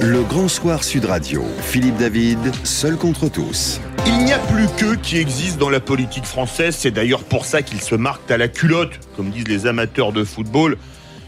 Le Grand Soir Sud Radio, Philippe David, seul contre tous. Il n'y a plus qu'eux qui existent dans la politique française, c'est d'ailleurs pour ça qu'ils se marquent à la culotte, comme disent les amateurs de football.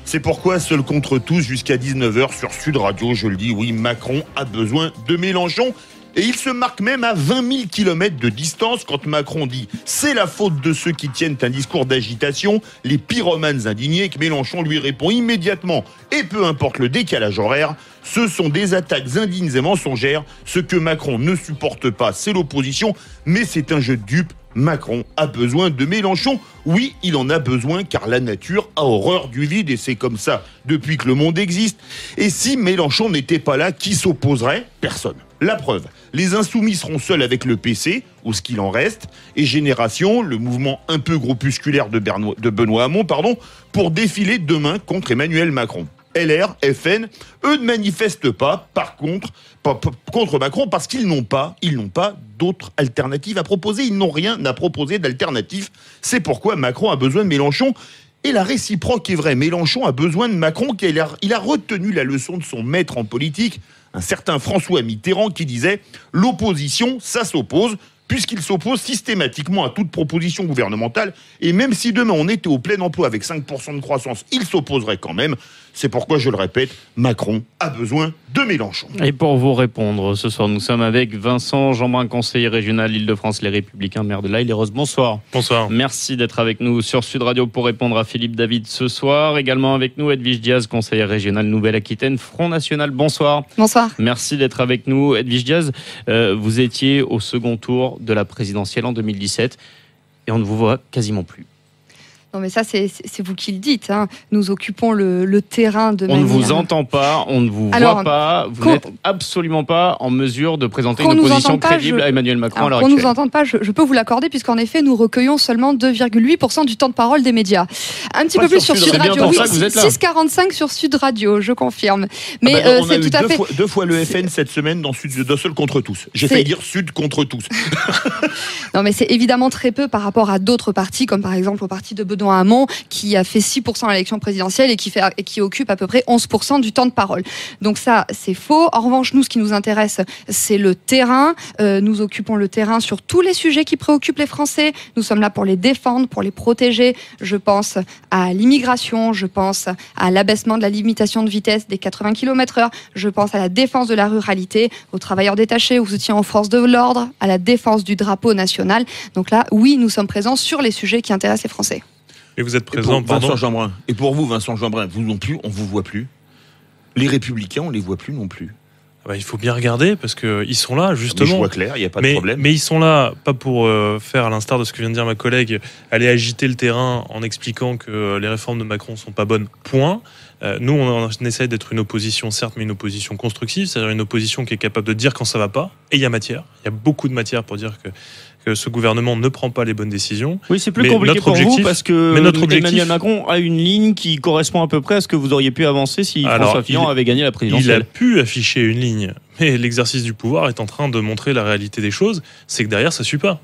C'est pourquoi seul contre tous jusqu'à 19h sur Sud Radio, je le dis, oui, Macron a besoin de Mélenchon. Et il se marque même à 20 000 km de distance quand Macron dit « c'est la faute de ceux qui tiennent un discours d'agitation, les pyromanes indignés », que Mélenchon lui répond immédiatement. Et peu importe le décalage horaire, ce sont des attaques indignes et mensongères. Ce que Macron ne supporte pas, c'est l'opposition, mais c'est un jeu de dupes. Macron a besoin de Mélenchon. Oui, il en a besoin car la nature a horreur du vide et c'est comme ça depuis que le monde existe. Et si Mélenchon n'était pas là, qui s'opposerait ? Personne. La preuve, les Insoumis seront seuls avec le PC, ou ce qu'il en reste, et Génération, le mouvement un peu groupusculaire de Benoît Hamon, pour défiler demain contre Emmanuel Macron. LR, FN, eux ne manifestent pas, par contre, contre Macron parce qu'ils n'ont pas d'autres alternatives à proposer. Ils n'ont rien à proposer d'alternatif. C'est pourquoi Macron a besoin de Mélenchon. Et la réciproque est vraie. Mélenchon a besoin de Macron. Il a retenu la leçon de son maître en politique, un certain François Mitterrand, qui disait « l'opposition, ça s'oppose ». Puisqu'il s'oppose systématiquement à toute proposition gouvernementale, et même si demain on était au plein emploi avec 5% de croissance, il s'opposerait quand même. C'est pourquoi, je le répète, Macron a besoin de Mélenchon. Et pour vous répondre, ce soir, nous sommes avec Vincent Jeanbrun, conseiller régional Île-de-France, Les Républicains, maire de l'Aille-les-Roses. Bonsoir. Bonsoir. Merci d'être avec nous sur Sud Radio pour répondre à Philippe David ce soir. Également avec nous, Edwige Diaz, conseillère régionale Nouvelle-Aquitaine, Front National. Bonsoir. Bonsoir. Merci d'être avec nous. Edwige Diaz, vous étiez au second tour de la présidentielle en 2017 et on ne vous voit quasiment plus. Non mais ça c'est vous qui le dites, hein. Nous occupons le terrain de manière... On ne vous entend pas, on ne vous voit pas, vous n'êtes absolument pas en mesure de présenter une opposition crédible à Emmanuel Macron à l'heure actuelle. Qu'on ne nous entende pas, je peux vous l'accorder, puisqu'en effet nous recueillons seulement 2,8% du temps de parole des médias. Un petit peu plus sur Sud Radio, oui, 6,45 sur Sud Radio, je confirme. Mais c'est tout à fait... deux fois le FN cette semaine dans Seul contre tous. J'ai failli dire Sud contre tous. Non mais c'est évidemment très peu par rapport à d'autres partis, comme par exemple au parti de Benoît Hamon, qui a fait 6% à l'élection présidentielle et qui occupe à peu près 11% du temps de parole. Donc ça, c'est faux. En revanche, nous, ce qui nous intéresse, c'est le terrain. Nous occupons le terrain sur tous les sujets qui préoccupent les Français. Nous sommes là pour les défendre, pour les protéger. Je pense à l'immigration, je pense à l'abaissement de la limitation de vitesse des 80 km/h, je pense à la défense de la ruralité, aux travailleurs détachés, au soutien aux forces de l'ordre, à la défense du drapeau national. Donc là, oui, nous sommes présents sur les sujets qui intéressent les Français. Et vous êtes présent, Vincent Jeanbrun. Et pour vous, Vincent Jeanbrun, vous non plus, on vous voit plus. Les Républicains, on les voit plus non plus. Il faut bien regarder parce qu'ils sont là justement. Mais je vois clair, il n'y a pas de problème. Mais ils sont là pas pour faire, à l'instar de ce que vient de dire ma collègue, aller agiter le terrain en expliquant que les réformes de Macron sont pas bonnes. Point. Nous, on essaie d'être une opposition, certes, mais une opposition constructive, c'est-à-dire une opposition qui est capable de dire quand ça va pas. Et il y a matière. Il y a beaucoup de matière pour dire que ce gouvernement ne prend pas les bonnes décisions. Oui, c'est plus compliqué pour vous parce que Emmanuel Macron a une ligne qui correspond à peu près à ce que vous auriez pu avancer si François Fillon avait gagné la présidentielle. Il a pu afficher une ligne, mais l'exercice du pouvoir est en train de montrer la réalité des choses, c'est que derrière, ça ne suit pas.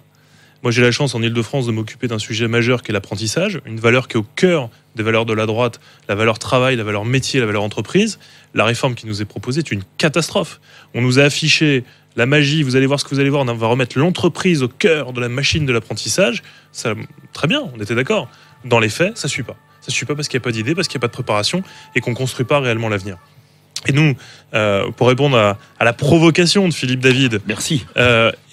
Moi, j'ai la chance en Île-de-France de m'occuper d'un sujet majeur qui est l'apprentissage, une valeur qui est au cœur des valeurs de la droite, la valeur travail, la valeur métier, la valeur entreprise. La réforme qui nous est proposée est une catastrophe. On nous a affiché la magie, vous allez voir ce que vous allez voir, on va remettre l'entreprise au cœur de la machine de l'apprentissage. Ça, très bien, on était d'accord. Dans les faits, ça ne suit pas. Ça ne suit pas parce qu'il n'y a pas d'idée, parce qu'il n'y a pas de préparation et qu'on ne construit pas réellement l'avenir. Et nous, pour répondre à la provocation de Philippe David, merci.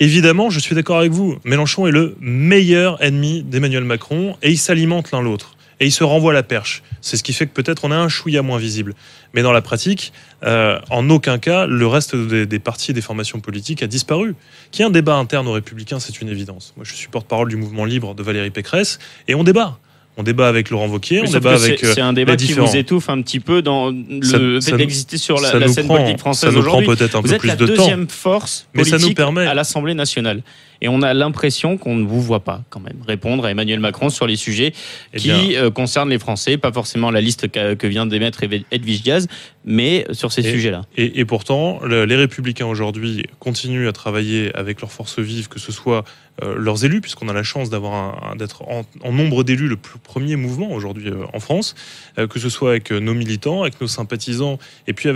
Évidemment, je suis d'accord avec vous. Mélenchon est le meilleur ennemi d'Emmanuel Macron et ils s'alimentent l'un l'autre. Et ils se renvoient la perche. C'est ce qui fait que peut-être on a un chouïa moins visible. Mais dans la pratique, en aucun cas, le reste des partis et des formations politiques a disparu. Qu'il y ait un débat interne aux Républicains, c'est une évidence. Moi, je suis porte-parole du mouvement libre de Valérie Pécresse et on débat. On débat avec Laurent Wauquiez, on débat avec c'est un débat qui vous étouffe un petit peu dans le fait d'exister sur la scène politique française aujourd'hui. Ça nous prend peut-être un peu plus de temps. Vous êtes la deuxième force politique à l'Assemblée nationale. Et on a l'impression qu'on ne vous voit pas quand même répondre à Emmanuel Macron sur les sujets qui concernent les Français, pas forcément la liste que vient d'émettre Edwige Diaz. mais sur ces sujets-là. Et pourtant, les Républicains aujourd'hui continuent à travailler avec leurs forces vives, que ce soit leurs élus, puisqu'on a la chance d'être en nombre d'élus le premier mouvement aujourd'hui en France, que ce soit avec nos militants, avec nos sympathisants, et puis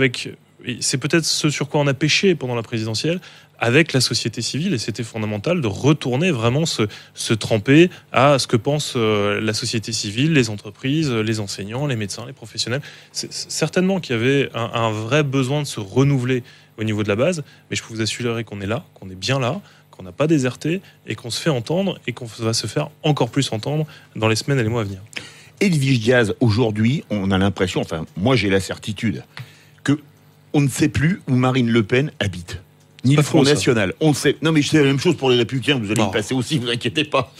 c'est peut-être ce sur quoi on a péché pendant la présidentielle, avec la société civile, et c'était fondamental de retourner vraiment se tremper à ce que pense la société civile, les entreprises, les enseignants, les médecins, les professionnels. C'est certainement qu'il y avait un vrai besoin de se renouveler au niveau de la base, mais je peux vous assurer qu'on est là, qu'on est bien là, qu'on n'a pas déserté, et qu'on se fait entendre, et qu'on va se faire encore plus entendre dans les semaines et les mois à venir. Edwige Diaz, aujourd'hui, on a l'impression, enfin, moi j'ai la certitude, que on ne sait plus où Marine Le Pen habite. Ni le Front National. On sait. Non, mais c'est la même chose pour les Républicains. Vous allez y passer aussi, vous inquiétez pas.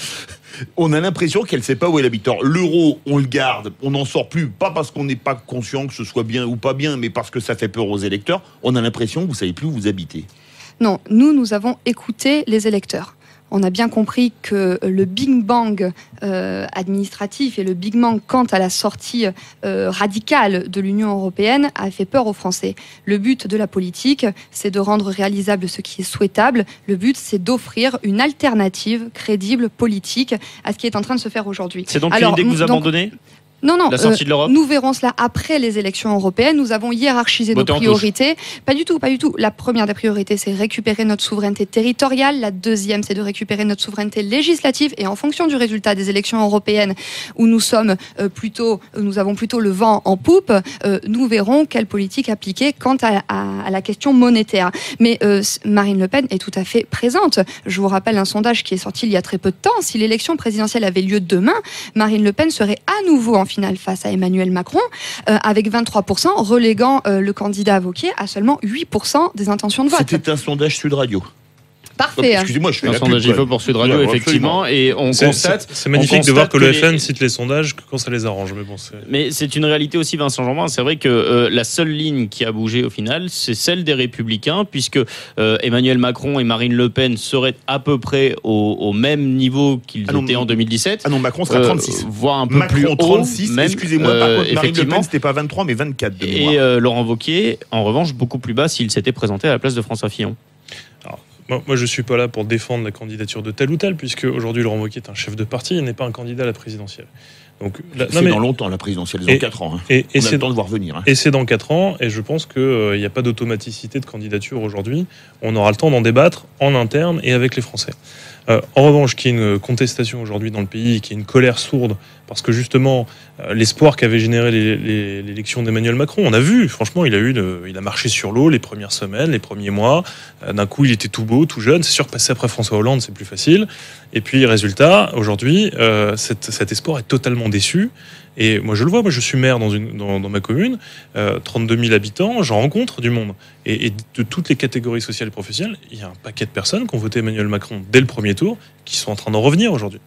On a l'impression qu'elle ne sait pas où elle habite. Alors, l'euro, on le garde, on n'en sort plus. Pas parce qu'on n'est pas conscient que ce soit bien ou pas bien, mais parce que ça fait peur aux électeurs. On a l'impression que vous ne savez plus où vous habitez. Non, nous avons écouté les électeurs. On a bien compris que le Big Bang administratif et le Big Bang quant à la sortie radicale de l'Union européenne a fait peur aux Français. Le but de la politique, c'est de rendre réalisable ce qui est souhaitable. Le but, c'est d'offrir une alternative crédible politique à ce qui est en train de se faire aujourd'hui. C'est donc une idée que vous abandonnez ? Non, la sortie de l'Europe. Nous verrons cela après les élections européennes. Nous avons hiérarchisé nos priorités. Pas du tout. La première des priorités, c'est récupérer notre souveraineté territoriale. La deuxième, c'est de récupérer notre souveraineté législative. Et en fonction du résultat des élections européennes, où nous avons plutôt le vent en poupe, nous verrons quelle politique appliquer quant à la question monétaire. Mais Marine Le Pen est tout à fait présente. Je vous rappelle un sondage qui est sorti il y a très peu de temps. Si l'élection présidentielle avait lieu demain, Marine Le Pen serait à nouveau en finale face à Emmanuel Macron, avec 23%, reléguant le candidat Wauquiez à seulement 8% des intentions de vote. C'était un sondage Sud Radio. Parfait. Excusez-moi, je fais un la sondage pub. IFO pour Sud Radio, effectivement, et on constate. C'est magnifique de voir que le FN cite les sondages quand ça les arrange. Mais c'est une réalité aussi, Vincent Jeanbrun. C'est vrai que la seule ligne qui a bougé au final, c'est celle des Républicains, puisque Emmanuel Macron et Marine Le Pen seraient à peu près au même niveau qu'ils étaient en 2017. Ah non, Macron sera 36. Voire un peu Macron, plus haut. 36, même, excusez-moi, par contre, Marine Le Pen, c'était pas 23, mais 24 de mémoire. Et Laurent Wauquiez, en revanche, beaucoup plus bas s'il s'était présenté à la place de François Fillon. Moi, je ne suis pas là pour défendre la candidature de tel ou tel, puisque aujourd'hui, Laurent Wauquiez est un chef de parti, il n'est pas un candidat à la présidentielle. Donc, dans longtemps, la présidentielle, dans 4 ans. On a le temps de voir venir. Et c'est dans 4 ans, et je pense qu'il n'y a pas d'automaticité de candidature aujourd'hui. On aura le temps d'en débattre en interne et avec les Français. En revanche, qu'il y ait une contestation aujourd'hui dans le pays, qu'il y ait une colère sourde, parce que justement, l'espoir qu'avait généré l'élection d'Emmanuel Macron, on a vu, franchement, il a marché sur l'eau les premières semaines, les premiers mois. D'un coup, il était tout beau, tout jeune. C'est sûr que passer après François Hollande, c'est plus facile. Et puis, résultat, aujourd'hui, cet espoir est totalement déçu. Et moi, je le vois, je suis maire dans ma commune, 32 000 habitants, j'en rencontre du monde. Et de toutes les catégories sociales et professionnelles, il y a un paquet de personnes qui ont voté Emmanuel Macron dès le premier tour, qui sont en train d'en revenir aujourd'hui.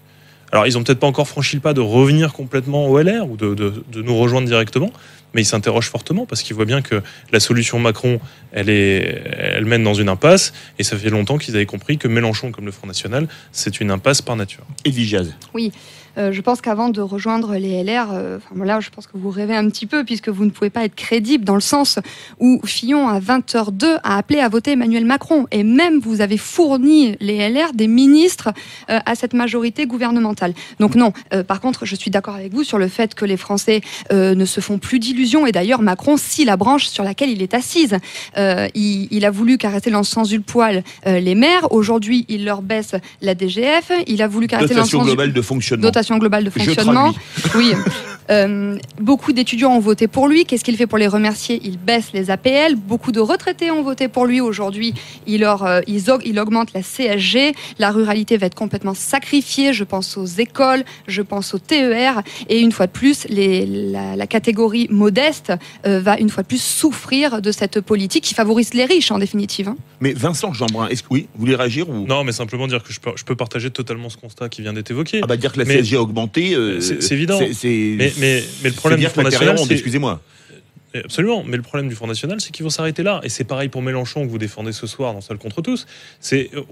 Alors, ils n'ont peut-être pas encore franchi le pas de revenir complètement au LR ou de nous rejoindre directement, mais ils s'interrogent fortement parce qu'ils voient bien que la solution Macron, elle mène dans une impasse, et ça fait longtemps qu'ils avaient compris que Mélenchon, comme le Front National, c'est une impasse par nature. Edwige Diaz. Oui. Je pense qu'avant de rejoindre les LR, là, je pense que vous rêvez un petit peu, puisque vous ne pouvez pas être crédible dans le sens où Fillon, à 20h02, a appelé à voter Emmanuel Macron. Et même, vous avez fourni, les LR, des ministres à cette majorité gouvernementale. Donc non, par contre, je suis d'accord avec vous sur le fait que les Français ne se font plus d'illusions. Et d'ailleurs, Macron scie la branche sur laquelle il est assise. Il a voulu caresser dans le sens du poil les maires. Aujourd'hui, il leur baisse la DGF. Il a voulu caresser dans le sens globale de fonctionnement. Globale de fonctionnement. Oui. Beaucoup d'étudiants ont voté pour lui. Qu'est-ce qu'il fait pour les remercier ? Il baisse les APL. Beaucoup de retraités ont voté pour lui. Aujourd'hui, il augmente la CSG. La ruralité va être complètement sacrifiée. Je pense aux écoles, je pense au TER. Et une fois de plus, la catégorie modeste va une fois de plus souffrir de cette politique qui favorise les riches, en définitive. Hein. Mais Vincent Jeanbrun, est-ce que oui, vous voulez réagir ou... Non, mais simplement dire que je peux partager totalement ce constat qui vient d'être évoqué. Dire que la CSG a augmenté, c'est évident. Mais le problème du Front National, c'est... Excusez-moi. Absolument, mais le problème du Front National, c'est qu'ils vont s'arrêter là. Et c'est pareil pour Mélenchon que vous défendez ce soir dans Seul contre tous.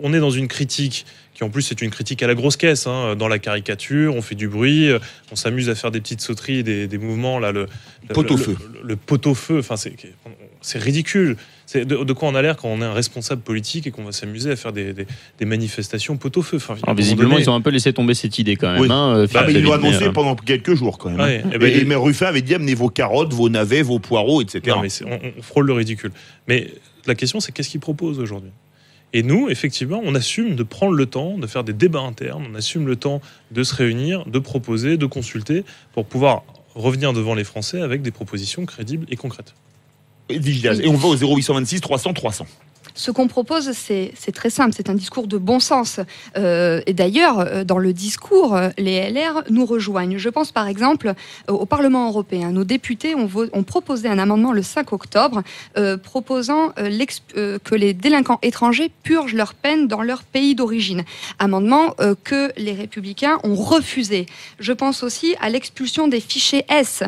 On est dans une critique qui en plus est une critique à la grosse caisse, hein, dans la caricature, on fait du bruit, on s'amuse à faire des petites sauteries, des mouvements, là, le pot-au-feu. Le pot-au-feu, enfin, c'est ridicule. C'est de quoi on a l'air quand on est un responsable politique et qu'on va s'amuser à faire des manifestations pot-au-feu. Enfin, visiblement, ils ont un peu laissé tomber cette idée quand même. Oui. Hein, mais ils l'ont annoncé pendant quelques jours quand même. Ouais, mais Ruffin avait dit amenez vos carottes, vos navets, vos poireaux, etc. Non, mais on frôle le ridicule. Mais la question, c'est qu'est-ce qu'ils proposent aujourd'hui ? Et nous, effectivement, on assume de prendre le temps de faire des débats internes, on assume le temps de se réunir, de proposer, de consulter, pour pouvoir revenir devant les Français avec des propositions crédibles et concrètes. Et on va au 0826 300 300. Ce qu'on propose, c'est très simple, c'est un discours de bon sens. Et d'ailleurs, dans le discours, les LR nous rejoignent. Je pense par exemple au Parlement européen. Nos députés ont proposé un amendement le 5 octobre proposant que les délinquants étrangers purgent leur peine dans leur pays d'origine. Amendement que les Républicains ont refusé. Je pense aussi à l'expulsion des fichiers S,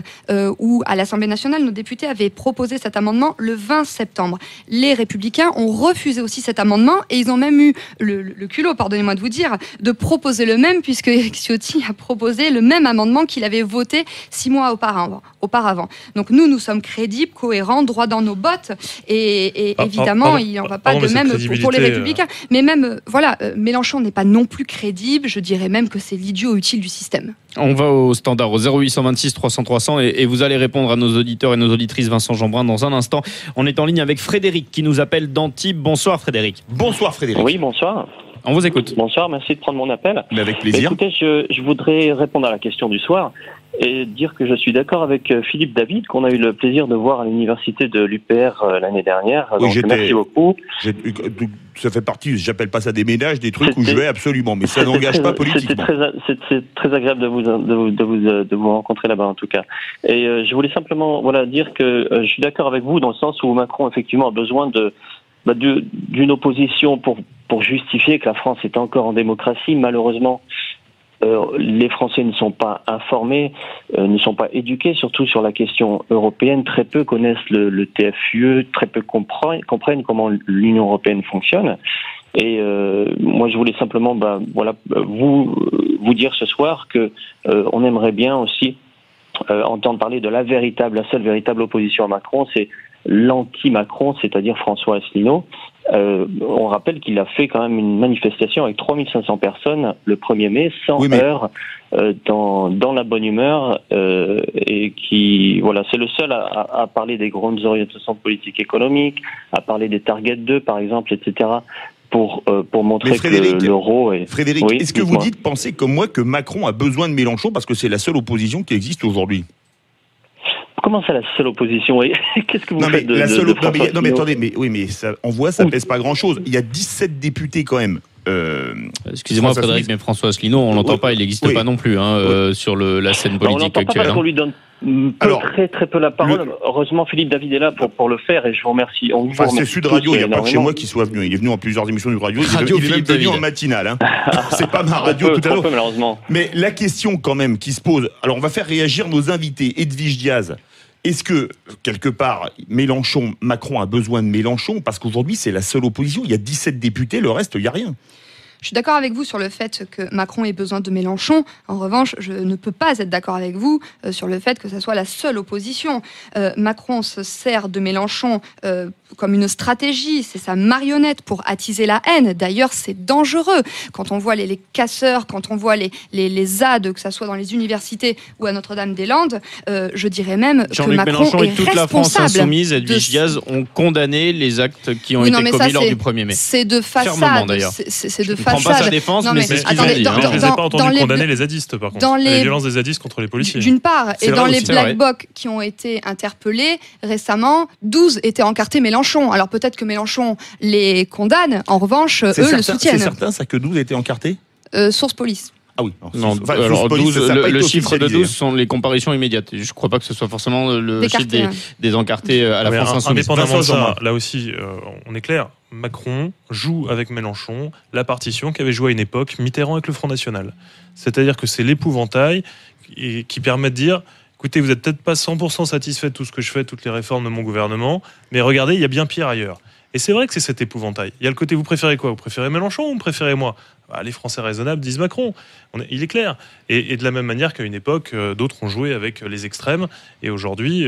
où à l'Assemblée nationale, nos députés avaient proposé cet amendement le 20 septembre. Les Républicains ont refusé aussi cet amendement et ils ont même eu le culot, pardonnez-moi de vous dire, de proposer le même, puisque Éric Ciotti a proposé le même amendement qu'il avait voté 6 mois auparavant. Donc nous sommes crédibles, cohérents, droits dans nos bottes et évidemment il n'en va pas de même pour les Républicains. Mais même, Mélenchon n'est pas non plus crédible, je dirais même que c'est l'idiot utile du système. On va au standard, au 0826 300 300 et vous allez répondre à nos auditeurs et nos auditrices Vincent Jeanbrun dans un instant. On est en ligne avec Frédéric qui nous appelle d'Antibes. Bonsoir Frédéric. Bonsoir Frédéric. Oui, bonsoir. On vous écoute. Bonsoir, merci de prendre mon appel. Mais avec plaisir. Écoutez, je voudrais répondre à la question du soir et dire que je suis d'accord avec Philippe David, qu'on a eu le plaisir de voir à l'université de l'UPR l'année dernière. Oui, donc, merci beaucoup. Ça fait partie, j'appelle pas ça des ménages, des trucs où je vais absolument, mais ça n'engage pas politiquement. C'est très agréable de vous rencontrer là-bas en tout cas. Et je voulais simplement dire que je suis d'accord avec vous dans le sens où Macron effectivement a besoin d'une opposition pour justifier que la France est encore en démocratie. Malheureusement, les Français ne sont pas informés, ne sont pas éduqués, surtout sur la question européenne. Très peu connaissent le TFUE, très peu comprennent comment l'Union européenne fonctionne. Et moi, je voulais simplement vous dire ce soir que on aimerait bien aussi entendre parler de la seule véritable opposition à Macron, c'est l'anti-Macron, c'est-à-dire François Asselineau. On rappelle qu'il a fait quand même une manifestation avec 3500 personnes le 1er mai, sans heure, dans la bonne humeur, et qui, c'est le seul à parler des grandes orientations politiques économiques, à parler des Target 2, par exemple, etc., pour montrer que l'euro est... Frédéric, est-ce que vous pensez comme moi que Macron a besoin de Mélenchon parce que c'est la seule opposition qui existe aujourd'hui ? Comment ça, la seule opposition ? Qu'est-ce que vous faites de Non, mais attendez, mais ça, on voit, ça pèse pas grand-chose. Il y a 17 députés quand même. Excusez-moi Frédéric, mais François Asselineau, on l'entend pas, il n'existe pas non plus sur la scène politique actuelle. On lui donne très peu la parole. Heureusement, Philippe David est là pour le faire et je vous remercie. C'est Sud Radio, il n'y a pas que chez moi qui soit venu. Il est venu en plusieurs émissions du radio. Il est même venu en matinale. C'est pas ma radio tout à l'heure. Malheureusement. Mais la question quand même qui se pose, alors on va faire réagir nos invités. Edwige Diaz. Est-ce que, quelque part, Macron a besoin de Mélenchon ? Parce qu'aujourd'hui, c'est la seule opposition. Il y a 17 députés, le reste, il n'y a rien. Je suis d'accord avec vous sur le fait que Macron ait besoin de Mélenchon. En revanche, je ne peux pas être d'accord avec vous sur le fait que ça soit la seule opposition. Macron se sert de Mélenchon comme une stratégie, c'est sa marionnette pour attiser la haine. D'ailleurs, c'est dangereux. Quand on voit les casseurs, quand on voit les ZAD, que ce soit dans les universités ou à Notre-Dame-des-Landes, je dirais même que Macron Mélenchon est et toute la France insoumise, Edwige Diaz, ont condamné les actes qui ont été commis lors du 1er mai. C'est de façade. Fermement, d'ailleurs. C'est de façade. Je ne prends pas sa défense, mais c'est ce qu'il a dit. Je ne les ai pas entendus condamner les zadistes, par contre. Les violences des zadistes contre les policiers. D'une part, et dans les Black Blocs qui ont été interpellés récemment, 12 étaient encartés Mélenchon. Alors peut-être que Mélenchon les condamne, en revanche, eux le soutiennent. C'est certain, ça, que 12 étaient encartés ? Source police. Ah oui. Non, alors 12, le chiffre de 12 sont les comparutions immédiates. Je ne crois pas que ce soit forcément le chiffre des encartés à la France insoumise. Indépendamment de ça, là aussi, on est clair. Macron joue avec Mélenchon la partition qu'avait jouée à une époque Mitterrand avec le Front National. C'est-à-dire que c'est l'épouvantail qui permet de dire écoutez, vous n'êtes peut-être pas 100% satisfait de tout ce que je fais, toutes les réformes de mon gouvernement, mais regardez, il y a bien pire ailleurs. Et c'est vrai que c'est cet épouvantail. Il y a le côté, vous préférez quoi ? Vous préférez Mélenchon ou vous préférez moi ? Les Français raisonnables disent Macron. Il est clair. Et de la même manière qu'à une époque, d'autres ont joué avec les extrêmes. Et aujourd'hui,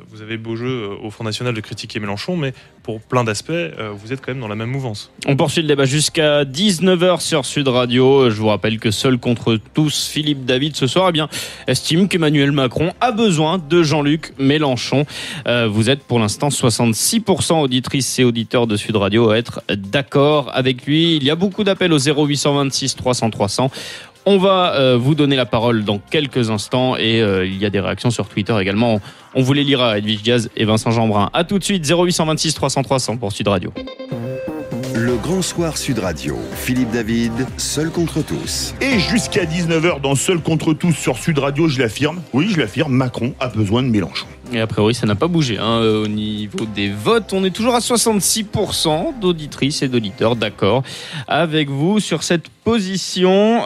vous avez beau jeu au Front National de critiquer Mélenchon, mais pour plein d'aspects, vous êtes quand même dans la même mouvance. On poursuit le débat jusqu'à 19h sur Sud Radio. Je vous rappelle que seul contre tous, Philippe David, ce soir, estime qu'Emmanuel Macron a besoin de Jean-Luc Mélenchon. Vous êtes pour l'instant 66% auditrices et auditeurs de Sud Radio à être d'accord avec lui. Il y a beaucoup d'appels au 0826 300 300. On va vous donner la parole dans quelques instants et il y a des réactions sur Twitter également. On vous les lira, Edwige Diaz et Vincent Jeanbrun. A tout de suite, 0826 300 300 pour Sud Radio. Le Grand Soir Sud Radio. Philippe David, seul contre tous. Et jusqu'à 19h dans Seul contre tous sur Sud Radio, je l'affirme, Macron a besoin de Mélenchon. Et a priori, ça n'a pas bougé. Au niveau des votes, on est toujours à 66% d'auditrices et d'auditeurs d'accord avec vous sur cette position.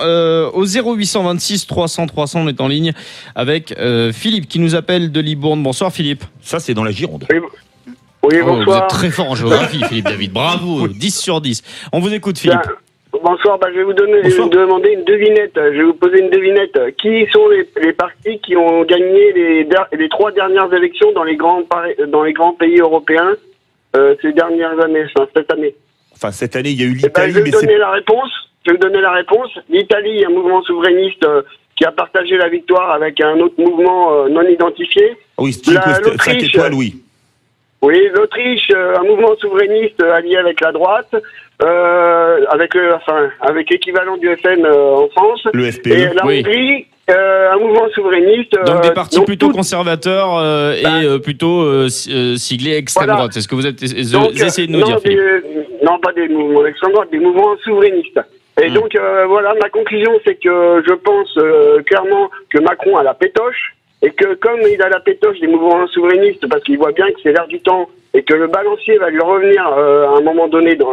Au 0826 300 300, on est en ligne avec Philippe qui nous appelle de Libourne. Bonsoir Philippe. Ça, c'est dans la Gironde. Oui, Vous bonsoir. êtes très fort en géographie, Philippe David. Bravo, 10 sur 10. On vous écoute, Philippe. Bonsoir, je vais vous demander une devinette. Je vais vous poser une devinette. Qui sont les partis qui ont gagné les 3 dernières élections dans les grands pays européens ces dernières années, cette année? Enfin, cette année, il y a eu l'Italie, je vais vous donner la réponse. Je vais vous donner la réponse. L'Italie, un mouvement souverainiste qui a partagé la victoire avec un autre mouvement non identifié. Oui, style 5 étoiles, oui. Oui, l'Autriche, un mouvement souverainiste allié avec la droite, avec l'équivalent du FN en France. Le FPE. Et la Hongrie, un mouvement souverainiste. Donc des partis plutôt conservateurs et plutôt siglés extrême droite. C'est ce que vous essayez de nous dire, Philippe. Non, pas des mouvements extrême droite, des mouvements souverainistes. Et donc ma conclusion, c'est que je pense clairement que Macron a la pétoche. Et que comme il a la pétoche des mouvements souverainistes, parce qu'il voit bien que c'est l'air du temps, et que le balancier va lui revenir à un moment donné dans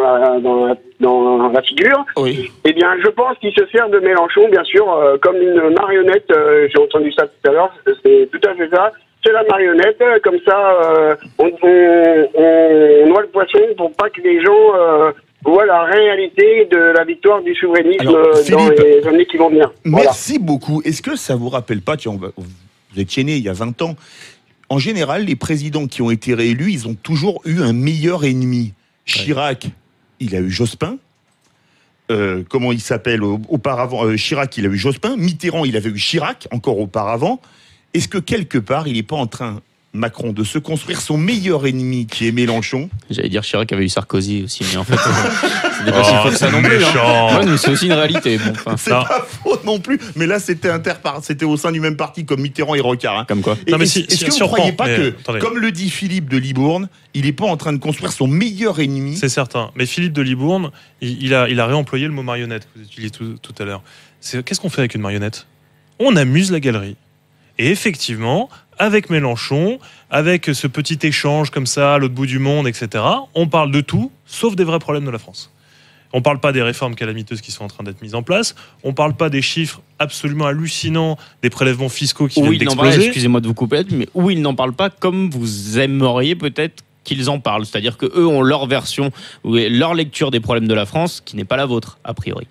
la figure, oui. Eh bien je pense qu'il se sert de Mélenchon, bien sûr, comme une marionnette. J'ai entendu ça tout à l'heure, c'est tout à fait ça. C'est la marionnette, comme ça on noie le poisson pour pas que les gens voient la réalité de la victoire du souverainisme. Alors, dans les années qui vont venir. Merci beaucoup. Est-ce que ça vous rappelle pas, vous étiez né il y a 20 ans. En général, les présidents qui ont été réélus, ils ont toujours eu un meilleur ennemi. Chirac, il a eu Jospin. Comment il s'appelle auparavant Chirac, il a eu Jospin. Mitterrand, il avait eu Chirac, encore auparavant. Est-ce que quelque part, il n'est pas en train, Macron, de se construire son meilleur ennemi, qui est Mélenchon? J'allais dire Chirac avait eu Sarkozy aussi, mais en fait, c'est pas si faux que ça non plus. Ouais, mais c'est aussi une réalité. C'est pas faux non plus, mais là c'était au sein du même parti comme Mitterrand et Rocard. Comme quoi. Est-ce que vous ne croyez pas que, comme le dit Philippe de Libourne, il n'est pas en train de construire son meilleur ennemi? C'est certain. Mais Philippe de Libourne, il a réemployé le mot marionnette que vous utilisez tout à l'heure. Qu'est-ce qu'on fait avec une marionnette? On amuse la galerie. Et effectivement, avec Mélenchon, avec ce petit échange comme ça, à l'autre bout du monde, etc., on parle de tout, sauf des vrais problèmes de la France. On ne parle pas des réformes calamiteuses qui sont en train d'être mises en place. On ne parle pas des chiffres absolument hallucinants des prélèvements fiscaux qui viennent d'exploser. Excusez-moi de vous couper, mais où ils n'en parlent pas comme vous aimeriez peut-être qu'ils en parlent. C'est-à-dire qu'eux ont leur version, leur lecture des problèmes de la France, qui n'est pas la vôtre, a priori.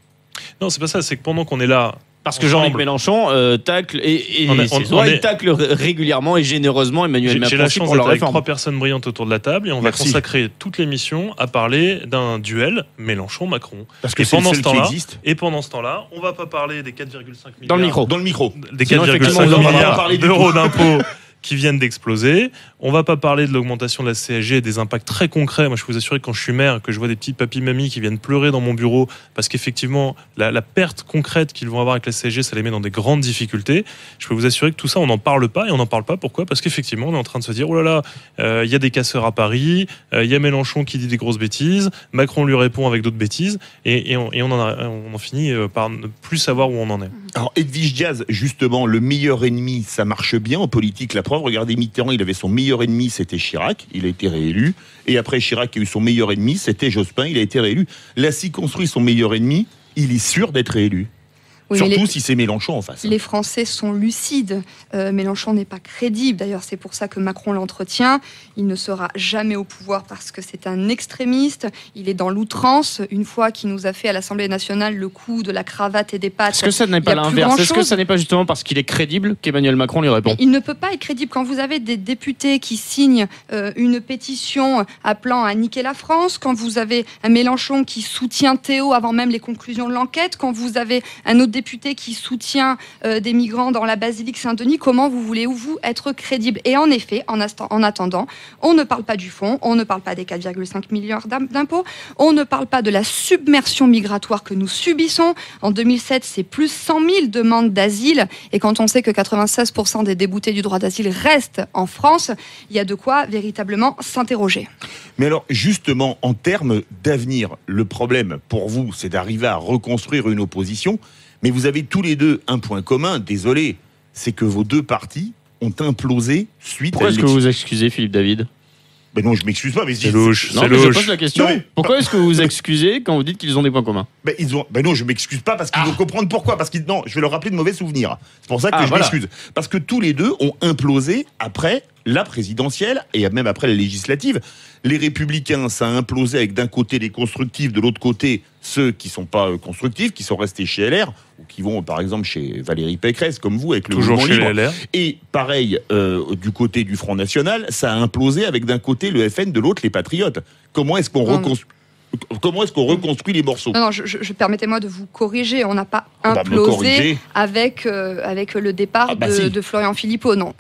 Non, c'est pas ça. C'est que pendant qu'on est là... Parce que Jean-Luc Mélenchon tacle il tacle régulièrement et généreusement Emmanuel Macron. J'ai la chance d'être avec 3 personnes brillantes autour de la table et on va consacrer toute l'émission à parler d'un duel Mélenchon-Macron. Parce que pendant ce temps-là, pendant ce temps-là, on va pas parler des 4,5 milliards dans le micro, des 4,5 milliards d'euros d'impôts qui viennent d'exploser. On va pas parler de l'augmentation de la CSG et des impacts très concrets. Moi, je peux vous assurer que quand je suis maire, que je vois des petits papis-mamies qui viennent pleurer dans mon bureau parce qu'effectivement, la perte concrète qu'ils vont avoir avec la CSG, ça les met dans des grandes difficultés. Je peux vous assurer que tout ça, on n'en parle pas. Et on n'en parle pas, pourquoi? Parce qu'effectivement, on est en train de se dire, oh là là, il y a des casseurs à Paris, il y a Mélenchon qui dit des grosses bêtises, Macron lui répond avec d'autres bêtises, et on en finit par ne plus savoir où on en est. Alors, Edwige Diaz, justement, le meilleur ennemi, ça marche bien en politique. La preuve, regardez Mitterrand, il avait son meilleur ennemi, c'était Chirac, il a été réélu. Et après Chirac a eu son meilleur ennemi, c'était Jospin, il a été réélu. Là, s'il construit son meilleur ennemi, il est sûr d'être réélu. Oui, Surtout si c'est Mélenchon en face. Les Français sont lucides. Mélenchon n'est pas crédible. D'ailleurs, c'est pour ça que Macron l'entretient. Il ne sera jamais au pouvoir parce que c'est un extrémiste. Il est dans l'outrance. Une fois qu'il nous a fait à l'Assemblée nationale le coup de la cravate et des pattes. Est-ce que ça n'est pas l'inverse? Est-ce que ça n'est pas justement parce qu'il est crédible qu'Emmanuel Macron lui répond? Mais il ne peut pas être crédible. Quand vous avez des députés qui signent une pétition appelant à niquer la France, quand vous avez un Mélenchon qui soutient Théo avant même les conclusions de l'enquête, quand vous avez un autre député qui soutient des migrants dans la basilique Saint-Denis, comment vous voulez-vous être crédible? Et en effet, en attendant, on ne parle pas du fond, on ne parle pas des 4,5 milliards d'impôts, on ne parle pas de la submersion migratoire que nous subissons. En 2007, c'est plus 100 000 demandes d'asile. Et quand on sait que 96% des déboutés du droit d'asile restent en France, il y a de quoi véritablement s'interroger. Mais alors, justement, en termes d'avenir, le problème pour vous, c'est d'arriver à reconstruire une opposition. Mais vous avez tous les deux un point commun, désolé, c'est que vos deux partis ont implosé suite Pourquoi à est-ce que vous vous excusez, Philippe David? Ben non, je m'excuse pas, mais C'est louche. Non, C'est mais je louche. pose la question. Non, mais- Pourquoi est-ce que vous vous excusez quand vous dites qu'ils ont des points communs? Ben non, je m'excuse pas parce qu'ils vont comprendre pourquoi. Parce que non, je vais leur rappeler de mauvais souvenirs. C'est pour ça que je voilà. m'excuse. Parce que tous les deux ont implosé après la présidentielle et même après la législative. Les Républicains, ça a implosé avec d'un côté les constructifs, de l'autre côté ceux qui sont pas constructifs, qui sont restés chez LR ou qui vont par exemple chez Valérie Pécresse, comme vous, avec le Toujours mouvement chez libre. les LR. Et pareil, du côté du Front National, ça a implosé avec d'un côté le FN, de l'autre les Patriotes. Comment est-ce qu'on reconstruit les morceaux? Non, permettez-moi de vous corriger. On n'a pas On va me implosé corriger. avec le départ si. de Florian Philippot. Non.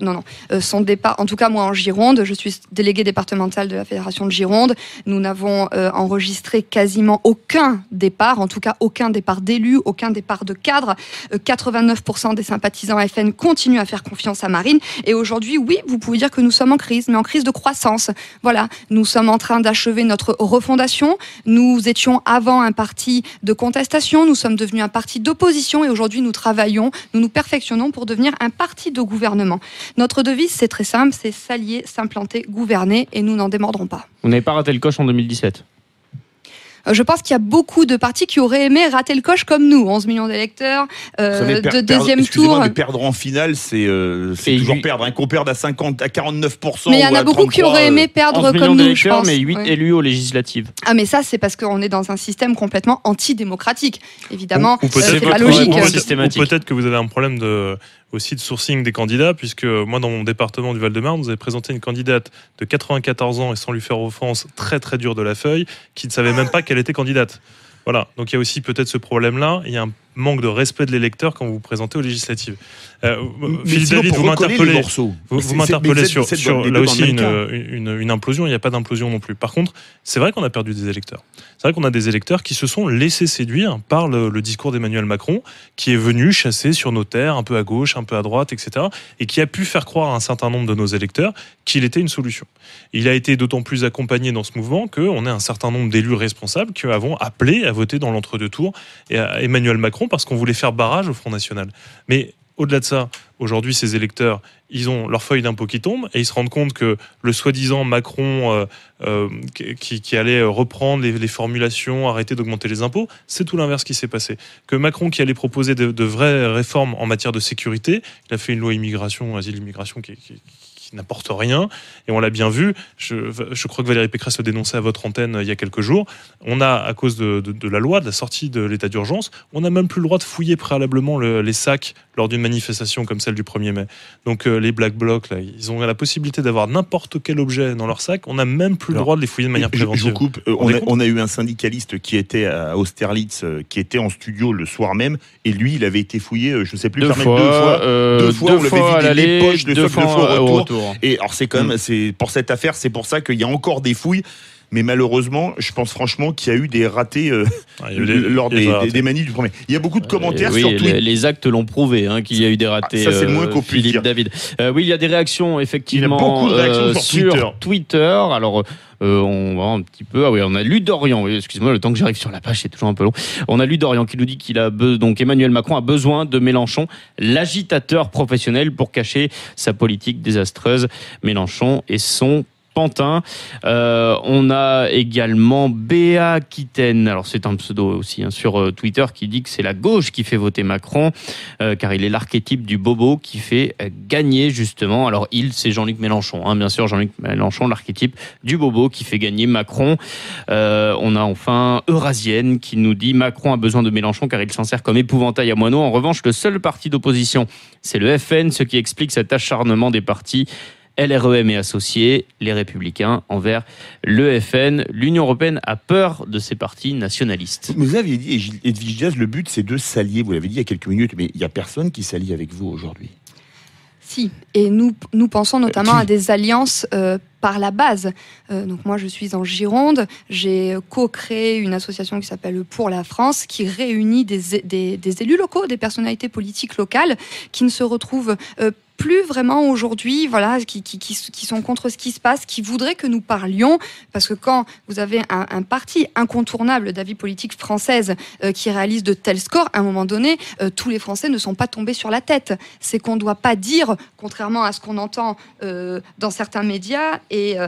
Son départ, en tout cas moi en Gironde, je suis déléguée départementale de la Fédération de Gironde. Nous n'avons enregistré quasiment aucun départ, en tout cas aucun départ d'élus, aucun départ de cadres. 89% des sympathisants FN continuent à faire confiance à Marine. Et aujourd'hui, oui, vous pouvez dire que nous sommes en crise, mais en crise de croissance. Voilà, nous sommes en train d'achever notre refondation. Nous étions avant un parti de contestation, nous sommes devenus un parti d'opposition et aujourd'hui nous travaillons, nous perfectionnons pour devenir un parti de gouvernement. Notre devise, c'est très simple, c'est s'allier, s'implanter, gouverner et nous n'en démordrons pas. Vous n'avez pas raté le coche en 2017? Je pense qu'il y a beaucoup de partis qui auraient aimé rater le coche comme nous. 11 millions d'électeurs, de deuxième tour. Mais perdre en finale, c'est toujours perdre. Qu'on perde à 49%. Mais il y en a beaucoup qui auraient aimé perdre comme nous, je pense. Mais 8 élus aux législatives. Ah, mais ça, c'est parce qu'on est dans un système complètement antidémocratique. Évidemment, Ou c'est peut-être pas logique. Ou peut-être que vous avez un problème aussi de sourcing des candidats, puisque moi, dans mon département du Val-de-Marne, vous avez présenté une candidate de 94 ans, et sans lui faire offense, très très dure de la feuille, qui ne savait même pas qu'elle était candidate. Voilà, donc il y a aussi peut-être ce problème-là, il y a un manque de respect de l'électeur quand vous vous présentez aux législatives. Philippe David, vous m'interpellez. Vous m'interpellez sur là aussi une implosion. Il n'y a pas d'implosion non plus. Par contre, c'est vrai qu'on a perdu des électeurs. C'est vrai qu'on a des électeurs qui se sont laissés séduire par le discours d'Emmanuel Macron, qui est venu chasser sur nos terres, un peu à gauche, un peu à droite, etc. Et qui a pu faire croire à un certain nombre de nos électeurs qu'il était une solution. Il a été d'autant plus accompagné dans ce mouvement qu'on a un certain nombre d'élus responsables qui avons appelé à voter dans l'entre-deux tours et à Emmanuel Macron parce qu'on voulait faire barrage au Front National. Mais au-delà de ça, aujourd'hui, ces électeurs, ils ont leur feuille d'impôt qui tombe et ils se rendent compte que le soi-disant Macron qui allait reprendre les formulations, arrêter d'augmenter les impôts, c'est tout l'inverse qui s'est passé. Que Macron qui allait proposer de vraies réformes en matière de sécurité, il a fait une loi immigration, asile-immigration qui n'apporte rien, et on l'a bien vu. Je crois que Valérie Pécresse le dénonçait à votre antenne il y a quelques jours. On a, à cause de la loi, de la sortie de l'état d'urgence, on n'a même plus le droit de fouiller préalablement les sacs lors d'une manifestation comme celle du 1er mai. Donc les Black Blocs, là, ils ont la possibilité d'avoir n'importe quel objet dans leur sac, on n'a même plus le droit de les fouiller de manière préventive. Je vous coupe, on a eu un syndicaliste qui était à Austerlitz, qui était en studio le soir même, et lui, il avait été fouillé, je ne sais plus, deux fois, on l'avait vidé les poches, deux fois au retour. Et alors c'est quand même, c'est pour cette affaire, c'est pour ça qu'il y a encore des fouilles. Mais malheureusement, je pense franchement qu'il y a eu des ratés lors des manifs du premier. Il y a beaucoup de commentaires sur Twitter. Les actes l'ont prouvé, qu'il y a eu des ratés. Ça, c'est le moins qu'on puisse Philippe dire. David. Oui, il y a des réactions, effectivement. Il y a beaucoup de réactions sur Twitter. Alors, on va un petit peu. Ah oui, on a Ludorian. Oui, excuse-moi, le temps que j'arrive sur la page, c'est toujours un peu long. On a Ludorian qui nous dit donc Emmanuel Macron a besoin de Mélenchon, l'agitateur professionnel, pour cacher sa politique désastreuse. Mélenchon et son Pantin. On a également Béa Kitten, alors c'est un pseudo aussi sur Twitter, qui dit que c'est la gauche qui fait voter Macron, car il est l'archétype du bobo qui fait gagner justement. Alors c'est Jean-Luc Mélenchon, bien sûr, Jean-Luc Mélenchon, l'archétype du bobo qui fait gagner Macron. On a enfin Eurasienne qui nous dit Macron a besoin de Mélenchon car il s'en sert comme épouvantail à moineaux. En revanche, le seul parti d'opposition, c'est le FN, ce qui explique cet acharnement des partis LREM et associés, les Républicains, envers le FN. L'Union européenne a peur de ces partis nationalistes. Vous aviez dit, Edwige Diaz, le but c'est de s'allier, vous l'avez dit il y a quelques minutes, mais il n'y a personne qui s'allie avec vous aujourd'hui. Si, et nous pensons notamment à des alliances par la base. Donc moi, je suis en Gironde, j'ai co-créé une association qui s'appelle Pour la France, qui réunit des élus locaux, des personnalités politiques locales, qui ne se retrouvent plus vraiment aujourd'hui, voilà, qui sont contre ce qui se passe, qui voudraient que nous parlions, parce que quand vous avez un parti incontournable de la vie politique française qui réalise de tels scores, à un moment donné, tous les Français ne sont pas tombés sur la tête. C'est qu'on ne doit pas dire, contrairement à ce qu'on entend dans certains médias et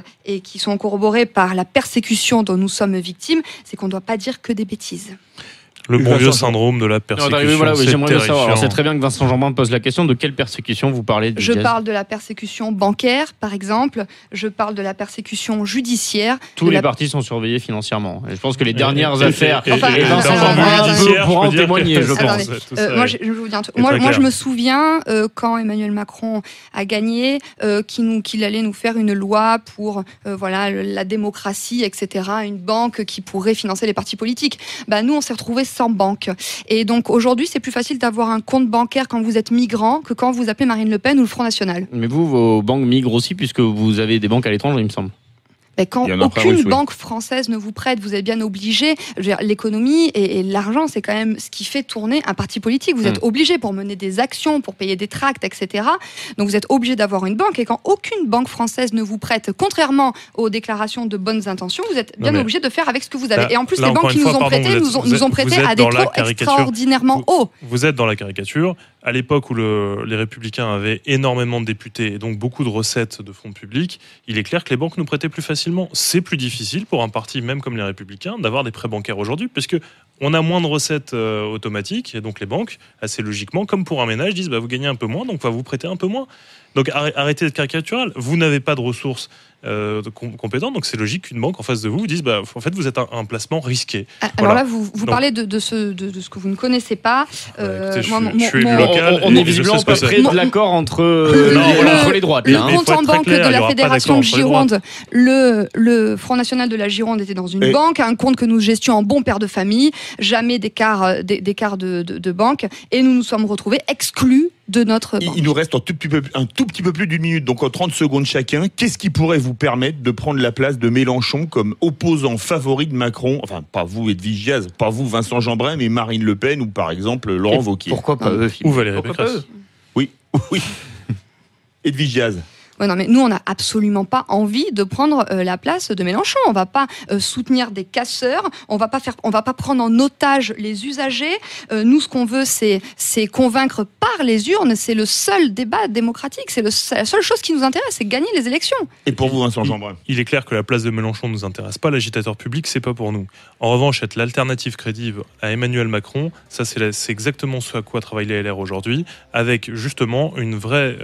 qui sont corroborés par la persécution dont nous sommes victimes, c'est qu'on ne doit pas dire que des bêtises. Le bon vieux syndrome de la persécution, voilà, oui, c'est j'aimerais le savoir. Alors, c'est terrifiant. très bien que Vincent Jeanbrun pose la question. De quelle persécution vous parlez de Je parle de la persécution bancaire, par exemple. Je parle de la persécution judiciaire. Tous les partis sont surveillés financièrement. Et je pense que les dernières et affaires... et Vincent Jeanbrun pourra en témoigner, je pense. Moi, je vais vous dire un truc. Moi, je me souviens, quand Emmanuel Macron a gagné, qu'il allait nous faire une loi pour la démocratie, etc., une banque qui pourrait financer les partis politiques. Nous, on s'est retrouvés sans banque. Et donc, aujourd'hui, c'est plus facile d'avoir un compte bancaire quand vous êtes migrant que quand vous appelez Marine Le Pen ou le Front National. Mais vous, vos banques migrent aussi, puisque vous avez des banques à l'étranger, il me semble. Quand aucune banque française ne vous prête, vous êtes bien obligé. L'économie et l'argent, c'est quand même ce qui fait tourner un parti politique. Vous êtes obligé pour mener des actions, pour payer des tracts, etc. Donc vous êtes obligé d'avoir une banque. Et quand aucune banque française ne vous prête, contrairement aux déclarations de bonnes intentions, vous êtes bien obligé de faire avec ce que vous avez. Et en plus, les banques qui nous ont prêté nous ont prêté à des taux extraordinairement hauts. Vous êtes dans la caricature. À l'époque où les Républicains avaient énormément de députés et donc beaucoup de recettes de fonds publics, il est clair que les banques nous prêtaient plus facilement. C'est plus difficile pour un parti, même comme les Républicains, d'avoir des prêts bancaires aujourd'hui, puisque on a moins de recettes automatiques, et donc les banques, assez logiquement, comme pour un ménage, disent vous gagnez un peu moins, donc on va vous prêter un peu moins. Donc arrêtez d'être caricatural. Vous n'avez pas de ressources compétentes, donc c'est logique qu'une banque en face de vous dise en fait vous êtes un placement risqué. Alors là, vous parlez de ce que vous ne connaissez pas. Écoutez, je suis élu local. On est visiblement pas près de l'accord entre les droites. Le compte en banque de la Fédération de Gironde, le Front National de la Gironde était dans une banque, un compte que nous gestions en bon père de famille, jamais d'écart de banque, et nous nous sommes retrouvés exclus de notre banque. Il nous reste un tout petit peu plus d'une minute, donc en 30 secondes chacun. Qu'est-ce qui pourrait vous permettre de prendre la place de Mélenchon comme opposant favori de Macron? Enfin, pas vous, Edwige Diaz, pas vous, Vincent Jeanbrun, mais Marine Le Pen ou par exemple Laurent Wauquiez. Pourquoi pas eux, ou Valérie Pécresse. Oui. Edwige Diaz. Ouais, non, mais nous, on n'a absolument pas envie de prendre la place de Mélenchon. On ne va pas soutenir des casseurs. On va pas prendre en otage les usagers. Nous, ce qu'on veut, c'est convaincre par les urnes. C'est le seul débat démocratique. C'est la seule chose qui nous intéresse, c'est gagner les élections. Et pour vous, Vincent Jeanbrun? Il est clair que la place de Mélenchon ne nous intéresse pas. L'agitateur public, c'est pas pour nous. En revanche, être l'alternative crédible à Emmanuel Macron, ça, c'est exactement ce à quoi travaille les LR aujourd'hui, avec justement une vraie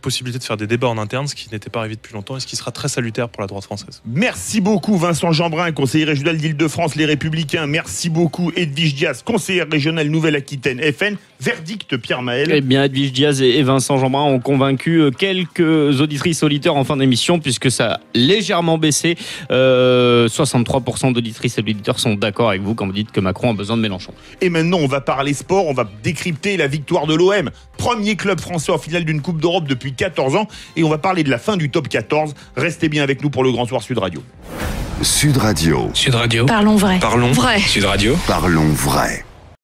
possibilité de faire des débats en interne, ce qui n'était pas arrivé depuis longtemps et ce qui sera très salutaire pour la droite française. Merci beaucoup Vincent Jeanbrun, conseiller régional d'Île-de-France, Les Républicains. Merci beaucoup Edwige Diaz, conseillère régionale Nouvelle-Aquitaine, FN. Verdict, Pierre Maël. Eh bien, Edwige Diaz et Vincent Jeanbrun ont convaincu quelques auditrices auditeurs en fin d'émission, puisque ça a légèrement baissé. 63% d'auditrices et d'auditeurs sont d'accord avec vous quand vous dites que Macron a besoin de Mélenchon. Et maintenant, on va parler sport, on va décrypter la victoire de l'OM. Premier club français en finale d'une Coupe d'Europe depuis 14 ans. Et on va parler de la fin du top 14. Restez bien avec nous pour le Grand Soir Sud Radio. Sud Radio. Sud Radio. Parlons vrai. Parlons vrai. Sud Radio. Parlons vrai.